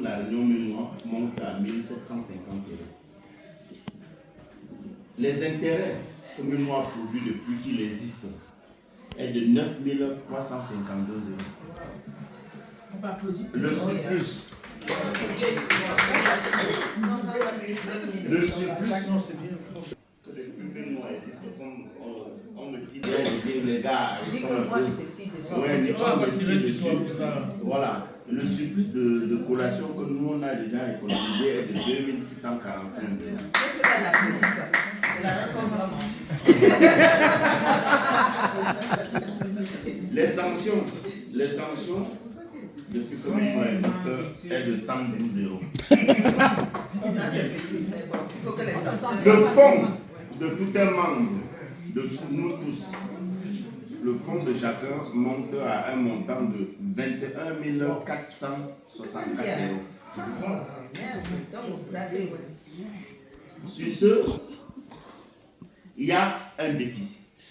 de la Réunion Ménois monte à 1750 euros. Les intérêts que Ménois produit depuis qu'il existe est de 9352 euros. On peut applaudir. Le surplus. Le surplus. Que depuis Ménois existe, comme on me dit, les gars. Dis que moi je te tire dessus. Ouais, Nicole me tire dessus. Voilà. Le surplus de collation que nous on a déjà économisé est de 2645 euros. Les sanctions, depuis que Ménois existe, est de 112 euros. Le fonds de tout un membre, de nous tous, le fonds de chacun monte à un montant de 21 464 euros. Sur ce, il y a un déficit.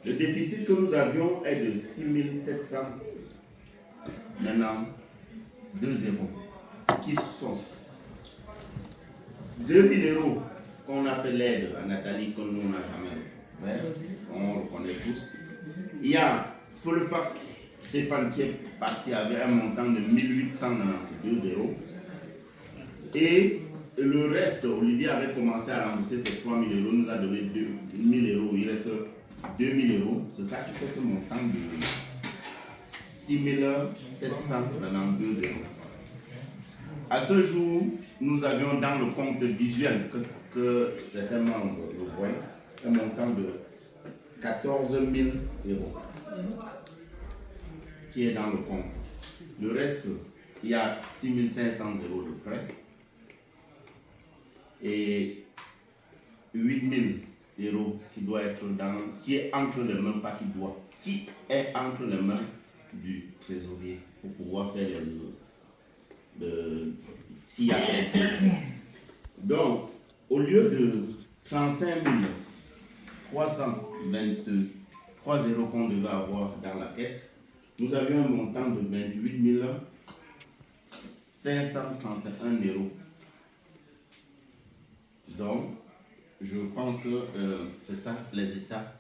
Le déficit que nous avions est de 6792 euros, qui sont 2000 euros qu'on a fait l'aide à Nathalie, que nous n'a jamais fait, on reconnaît tous. Il y a Folofax Stéphane qui est parti avec un montant de 1892 euros. Et le reste, Olivier avait commencé à rembourser ses 3000 euros, nous a donné 2000 euros, il reste 2000 euros. C'est ça qui fait ce montant de 6792 euros. À ce jour, nous avions dans le compte visuel que certains membres le voient, un montant de 14 000 euros qui est dans le compte. Le reste, il y a 6 500 euros de prêt et 8 000 euros qui est entre les mains, pas qui est entre les mains du trésorier pour pouvoir faire s'il y a des. Donc, au lieu de 35 323 euros qu'on devait avoir dans la caisse, nous avions un montant de 28 531 euros. Donc, je pense que c'est ça les états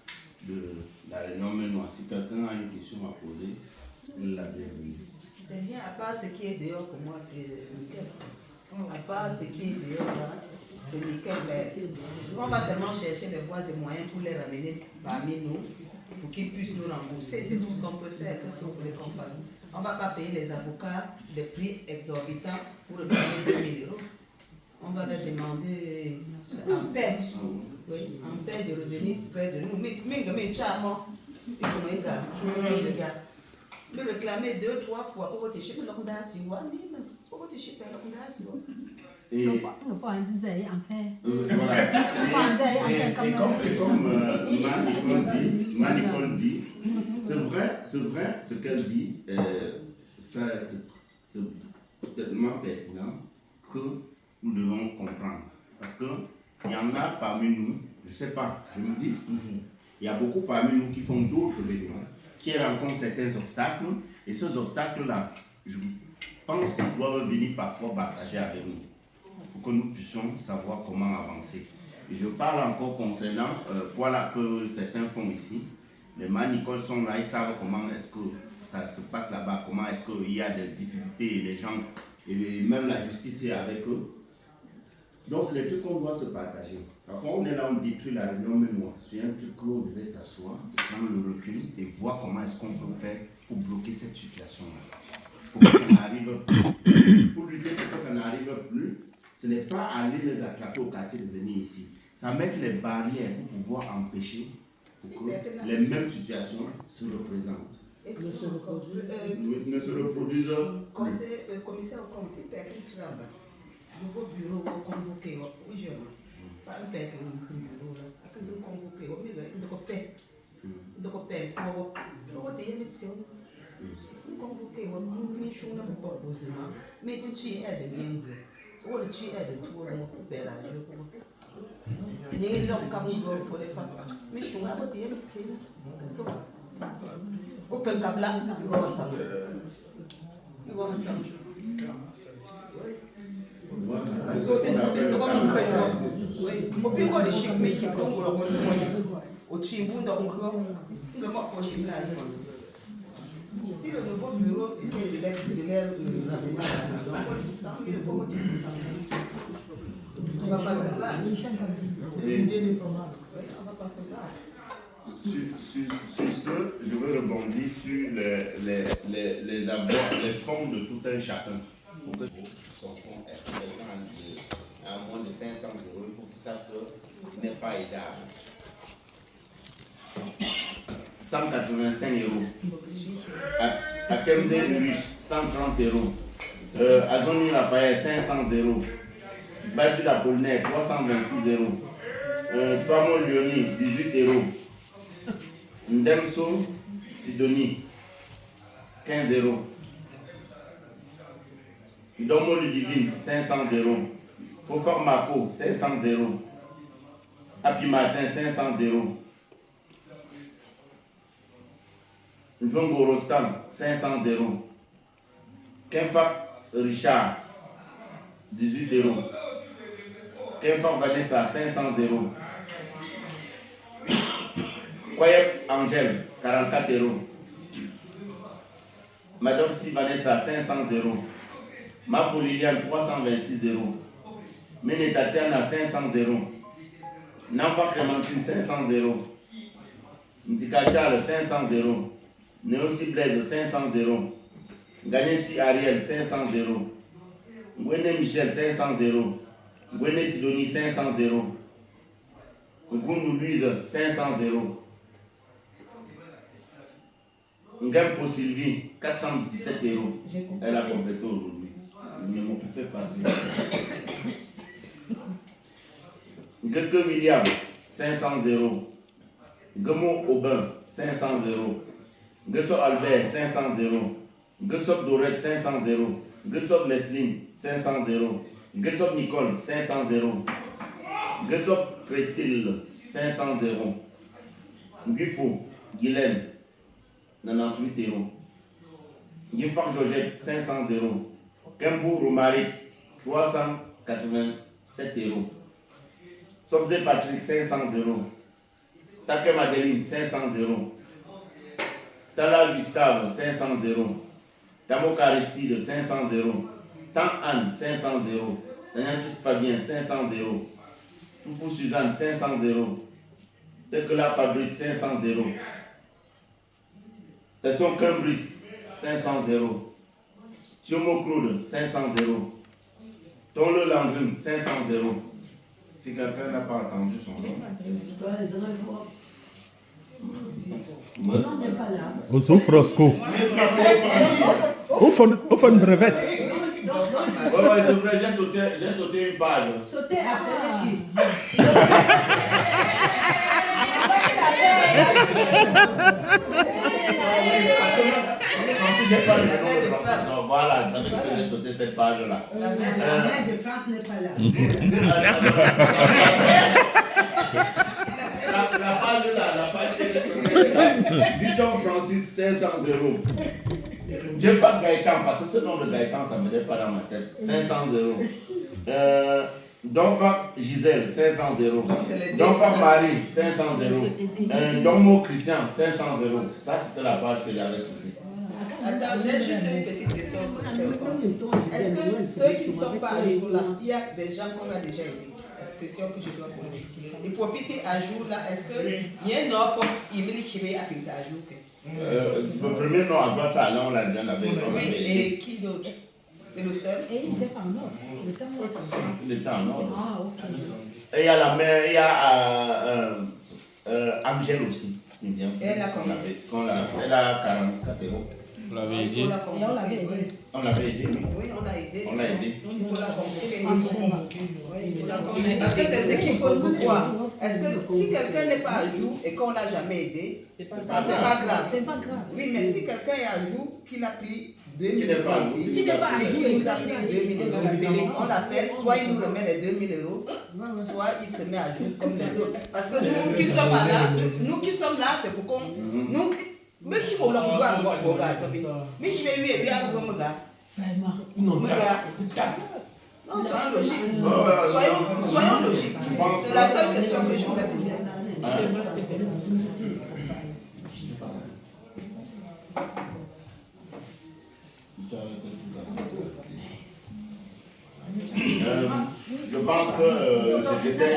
de la Réunion Ménois. Si quelqu'un a une question à poser, la bienvenue. C'est bien, à part ce qui est dehors, pour moi, c'est nickel. À part ce qui est dehors, là, c'est nickel. On va seulement chercher les voies et moyens pour les ramener parmi nous, pour qu'ils puissent nous rembourser. C'est tout ce qu'on peut faire. Qu'est-ce que vous voulez qu'on fasse? On ne va pas payer les avocats des prix exorbitants pour gagner 2 000 euros. On va leur demander en paix, en paix de revenir près de nous. Mais le réclamer 2-3 fois pour te chiper l'ondation. Pour te chiper l'ondation. Et comme Manicole dit, c'est vrai ce qu'elle dit, c'est tellement pertinent que nous devons comprendre. Parce qu'il y en a parmi nous, je ne sais pas, je me dis toujours, il y a beaucoup parmi nous qui font d'autres réunions, qui rencontrent certains obstacles, et ces obstacles-là, je pense qu'ils doivent venir parfois partager avec nous, pour que nous puissions savoir comment avancer. Et je parle encore concernant, voilà que certains font ici, les manicoles sont là, ils savent comment est-ce que ça se passe là-bas, comment est-ce qu'il y a des difficultés, et les gens, et même la justice est avec eux. Donc c'est des trucs qu'on doit se partager. Parfois on est là, on détruit la Réunion Ménois. C'est un truc où on devait s'asseoir, prendre le recul et voir comment est-ce qu'on peut faire pour bloquer cette situation-là. Pour que ça n'arrive plus. Pour lutter pour que ça n'arrive plus, ce n'est pas aller les attraper au quartier de venir ici. C'est mettre les barrières pour pouvoir empêcher pour que les mêmes situations se représentent. Et si ne se reproduisent plus. Commissaire au compte, il perd tout là-bas. Nouveau bureau convoqué, oui, je pas un père qui est un bureau là. Quand vous convoquez, vous avez un père. Vous avez un père. Vous avez un médecin. Vous convoquez, vous avez un médecin. Vous avez un médecin. Mais tu es de bien. Vous avez de tout le monde pour faire la vie. Il y a des gens qui pour les femmes. Mais je suis là, vous avez un médecin. Qu'est-ce que vous avez? Vous pouvez un câble là, vous avez un câble. Vous avez un câble. Si le nouveau bureau essaie de les ramener à la maison, on va passer là. On va passer là. Sur ce, je veux rebondir sur les fonds de tout un chacun. Pour que son fonds est à moins de 500 €, il faut qu'il sache qu'il n'est pas aidable. 185 €. À Kemze Urich, 130 €. À Zoni Raphaël, 500 €. Badu d'Apollinaire, 326 €. Toamon Lyoni, 18 €. Ndemso Sidonie, 15 €. Domo Ludivine, 500 €. Fofar Mako, 500 €. Happy Martin, 500 €. Njongo Rostam, 500 €. Kemfak Richard, 18 €. Kemfak Vanessa, 500 €. Kwayep Angèle, 44 €. Madame Si Vanessa, 500 €. Mafo Liliane, 326 €. Mene Tatiana, 500 €. Namfa Clémentine, 500 €. Mtika Charles, 500 €. Néosi Blaise, 500 €. Gagnesi Ariel, 500 €. Gwene Michel, 500 €. Gwene Sidonie, 500 €. Ngounou Louise, 500 €. Ngemfo Sylvie, 417 €. Elle a complété aujourd'hui. Ne m'occupez pas. Ngeke William, 500 €. Gemo Aubin, 500 €. Getsop Albert, 500 €. Getsop Dorette, 500 €. Getsop Leslie, 500 €. Getsop Nicole, 500 €. Getsop Priscille, 500 €. Ngufo Guylaine, 98 €. Ngifak Georgette, 500 €. Kembou Romaric, 387 €. Sobze Patrick, 500 €. Take Madeline, 500 €. Tala Gustave, 500 €. Tamo Aristide, 500 €. Tant Anne, 500 €. Daniel Fabien, 500 €. Toupou Suzanne, 500 €. Tekela Fabrice, 500 €. Tesson Cambris, 500 €. Tiomo Claude, 500 €. Tonle Landrine, 500 €. Si quelqu'un n'a pas entendu son nom. O sou Frosco. O fon brevet. Ouais, c'est vrai, j'ai sauté une page. Sauter après qui? J'ai pas le nom de Francis. Non, voilà, ça veut dire que j'ai sauté cette page-là. La mère de France n'est pas là. La page là, la page que j'ai sautée là. Dijon Francis, 500 €. J'ai pas Gaëtan, parce que ce nom de Gaëtan, ça me met pas dans ma tête. 500 €. Donfa Gisèle, 500 €. Donfa Marie, 500 €. Donmo Christian, 500 €. Ça, c'était la page que j'avais sautée. Attends, j'ai juste une petite question. Est-ce que ceux qui ne sont pas à jour là, il y a des gens qu'on a déjà aidés? Est-ce que c'est ce que je dois poser? Et profiter à jour là, est-ce que il y a un autre qui veut chier à pinter à jour? Le premier nom à droite, là, on l'a déjà avait. Oui, et qui d'autre? C'est le seul? Et il était en ordre. Il était en ordre. Ah, ok. Et il y a la mère, il y a Angèle aussi. Qui vient. Elle a combien? Elle a 44 €. On l'avait Il faut aidé. la Et on l'avait convoquer. aidé. On l'avait aidé, oui. Oui, on l'a aidé. On l'a aidé. Il faut la convoquer. Ah, Oui, il faut la convoquer. Parce que c'est ce qu'il faut se croire. Est-ce que si quelqu'un n'est pas à jour et qu'on ne l'a jamais aidé, c'est pas grave. C'est pas grave. Oui, mais si quelqu'un est à jour, qu'il a pris 2000 Qui n'est pas à € jour. ici, Qui n'est pas à et jour, qui nous a pris 2000 €, on l'appelle, soit il nous remet les 2000 €, soit il se met à jour comme les autres. Parce que nous qui sommes là, c'est pour qu'on. Nous, mais qui vont leur pouvoir avoir pour gars, mais je vais lui aider à vous, gars. Non, soyons logiques. Soyons logiques. C'est la seule question que je voulais poser. Je pense que c'était...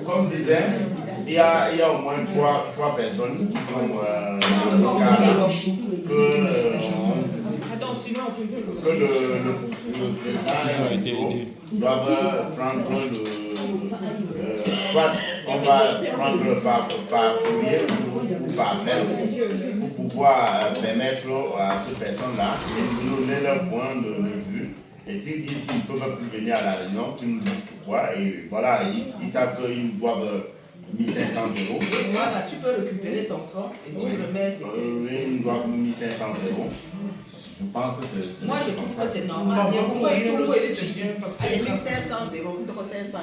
Comme disait, il y a au moins trois personnes qui sont dans ce cas-là que le président doivent prendre soit on va prendre par courrier ou par mail pour pouvoir permettre à ces personnes-là de donner leur point de vue. Et qu'ils disent qu'ils ne peuvent plus venir à la réunion, qu'ils nous disent pourquoi. Et voilà, ils savent qu'ils doivent 1500 €. Voilà, tu peux récupérer ton fonds et tu le remets. Ils doivent 1500 €. Je pense que c'est... Moi, je trouve que c'est normal. Il y a pourquoi il faut parce qu'il y a 1500 €, donc 500 €,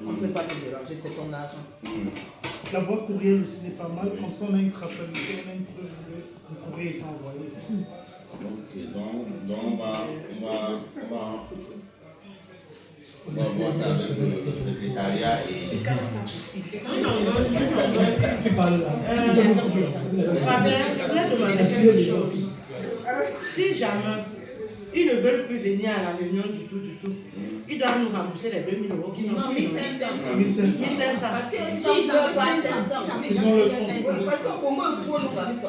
on ne peut pas te déranger, c'est ton argent. La voie courriel aussi n'est pas mal, comme ça on a une traçabilité, on a une preuve que le courrier est envoyé. Ok, donc on va voir ça avec le secrétariat et... Fabien, je voulais demander quelque chose. Si jamais ils ne veulent plus venir à la réunion du tout, ils doivent nous rembourser les 2000 € qui sont 1500. 1500. Parce que s'ils ne veulent pas 500, ils ont le fonds. parce que pour moi, tout le monde va mettre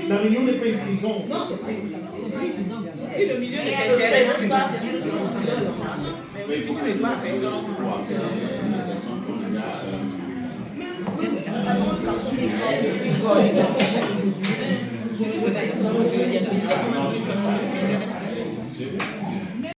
La réunion n'est pas une prison. non, c'est pas une prison. Si le milieu ne Et t'intéresse elle plus, ne pas. mais si tu ne pas personne, Non,